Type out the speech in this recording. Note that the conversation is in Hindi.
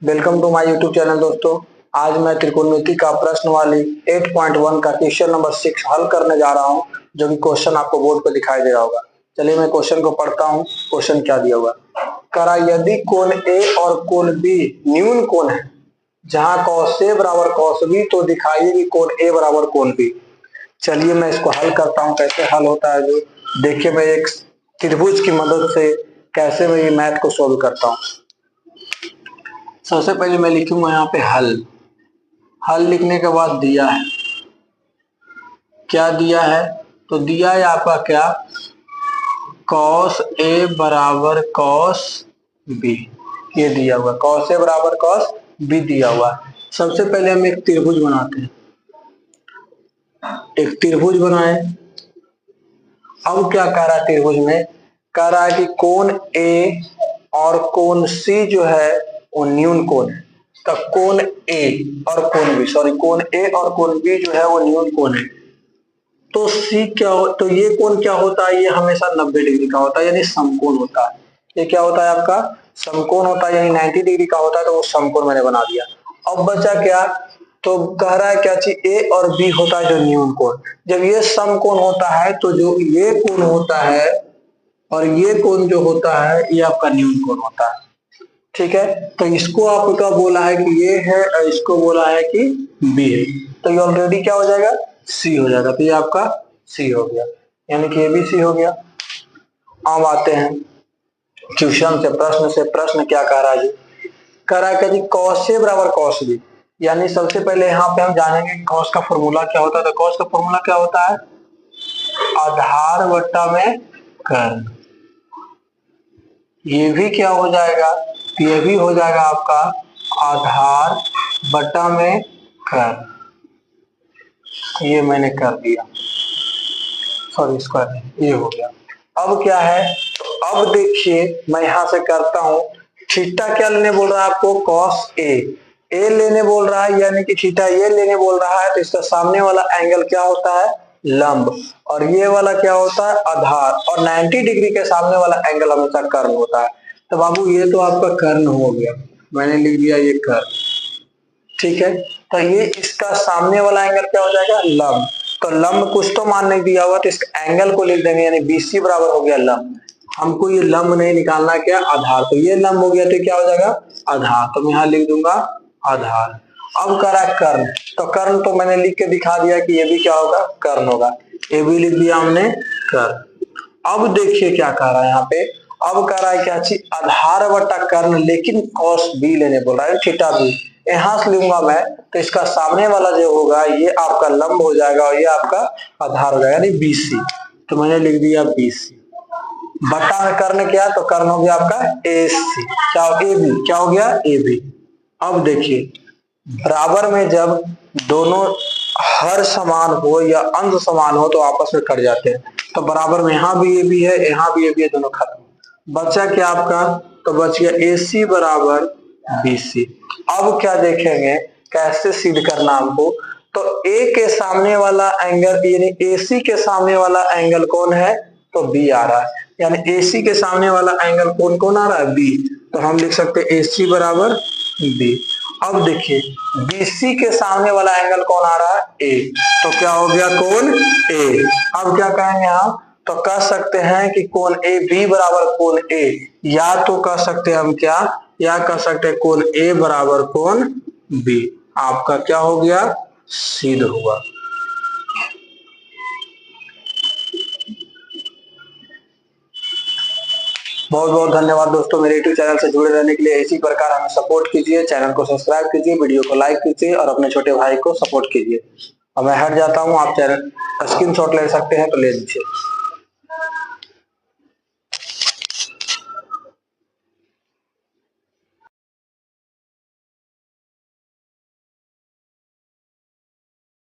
Welcome to my YouTube channel दोस्तों। आज मैं त्रिकोणमिति का प्रश्न वाली 8.1 का क्वेश्चन नंबर 6 हल करने जा रहा हूं, जो कि क्वेश्चन आपको बोर्ड पर दिखाई दे रहा होगा। चलिए मैं क्वेश्चन को पढ़ता हूं। क्वेश्चन क्या दिया हुआ, करा यदि कोण ए और कोण बी न्यून कोण है, जहां cos A बराबर cos B, तो दिखाइए कि कोण A बराबर कोण B। चलिए मैं इसको हल करता हूं। कैसे हल होता है जो देखिए, मैं एक त्रिभुज की मदद से कैसे मैं ये मैथ को सोल्व करता हूं। सबसे पहले मैं लिखूंगा यहाँ पे हल लिखने के बाद दिया है, क्या दिया है, तो दिया है आपका क्या, cos A बराबर cos B, ये दिया हुआ cos A बराबर cos B दिया हुआ। सबसे पहले हम एक त्रिभुज बनाते हैं, एक त्रिभुज बनाए। अब क्या कह रहा है त्रिभुज में, कह रहा है कि कोण A और कोण C जो है वो न्यून कोण है। तो कोण A और कोण B, कोण A और कोण B जो है वो न्यून कोण है। तो C क्या हो, तो ये कोण क्या होता है, ये हमेशा 90 डिग्री का होता है, यानी समकोण होता है। ये क्या होता है आपका, समकोण होता है, यानी 90 डिग्री का होता है, तो वो समकोण मैंने बना दिया। अब बचा क्या, तो कह रहा है क्या चीज, A और B होता है जो न्यून कोण। जब ये समकोण होता है तो जो ये कोण होता है और ये कोण जो होता है ये आपका न्यून कोण होता है। ठीक है, तो इसको आपका बोला है कि ये है और इसको बोला है कि बी है, तो ये ऑलरेडी क्या हो जाएगा, सी हो जाएगा। तो ये आपका सी हो गया, यानी कि ये भी सी हो गया। अब आते हैं क्वेश्चन से, प्रश्न से। प्रश्न क्या कह रहा है, कह रहा है कि cos A बराबर cos B, यानी सबसे पहले यहाँ पे हम जानेंगे cos का फॉर्मूला क्या होता है। तो cos का फॉर्मूला क्या होता है, आधार बट्टा में कर्ण। ये भी क्या हो जाएगा, ये भी हो जाएगा आपका आधार बटा में कर्ण। ये मैंने कर दिया, सॉरी स्क्वायर, ये हो गया। अब क्या है, तो अब देखिए मैं यहां से करता हूं। थीटा क्या लेने बोल रहा है आपको, cos A लेने बोल रहा है, यानी कि थीटा ये लेने बोल रहा है। तो इसका सामने वाला एंगल क्या होता है, लंब, और ये वाला क्या होता है, आधार, और 90 डिग्री के सामने वाला एंगल हमेशा कर्ण होता है। तो बाबू ये तो आपका कर्ण हो गया, मैंने लिख दिया ये कर्ण। ठीक है, तो ये इसका सामने वाला एंगल क्या हो जाएगा, लंब। तो लंब कुछ तो मान नहीं दिया हुआ, तो इस एंगल को लिख देंगे, यानी BC बराबर हो गया लंब। हमको ये लंब नहीं निकालना, क्या आधार, तो ये लंब हो गया, तो क्या हो जाएगा आधार। तो मैं यहाँ लिख दूंगा आधार। अब करा कर्ण, तो कर्ण तो मैंने लिख के दिखा दिया कि ये भी क्या होगा, कर्ण होगा। ये भी लिख दिया हमने कर्ण। अब देखिए क्या कह रहा है यहाँ पे, अब कह रहा है क्या चीज, आधार बटा कर्ण, लेकिन cos B लेने बोल रहा है, थीटा B यहां से लूंगा मैं। तो इसका सामने वाला जो होगा ये आपका लंब हो जाएगा और ये आपका आधार हो जाएगा, यानी BC। तो मैंने लिख दिया BC बटा में कर्ण, क्या तो कर्ण हो गया आपका AC, क्या AB, क्या हो गया AB। अब देखिए बराबर में जब दोनों हर समान हो या अंश समान हो तो आपस में कट जाते हैं। तो बराबर में यहाँ भी AB है, यहाँ भी AB है, दोनों खत्म। बचा क्या आपका, तो बच गया AC बराबर BC। अब क्या देखेंगे, कैसे सिद्ध करना हमको। तो A के सामने वाला एंगल, यानी AC के सामने वाला एंगल कौन है, तो B आ रहा है, यानी AC के सामने वाला एंगल कौन कौन आ रहा है, B। तो हम लिख सकते हैं AC बराबर B। अब देखिए BC के सामने वाला एंगल कौन आ रहा है, A, तो क्या हो गया, कोण A। अब क्या कहेंगे हम, तो कह सकते हैं कि कोण AB बराबर कोण A, या तो कह सकते हैं हम क्या, या कह सकते हैं कोण A बराबर कोण B। आपका क्या हो गया, सिद्ध हुआ। बहुत बहुत धन्यवाद दोस्तों, मेरे यूट्यूब चैनल से जुड़े रहने के लिए। इसी प्रकार हमें सपोर्ट कीजिए, चैनल को सब्सक्राइब कीजिए, वीडियो को लाइक कीजिए और अपने छोटे भाई को सपोर्ट कीजिए। अब मैं हट जाता हूँ, आप चैनल स्क्रीनशॉट ले सकते हैं तो ले लीजिए।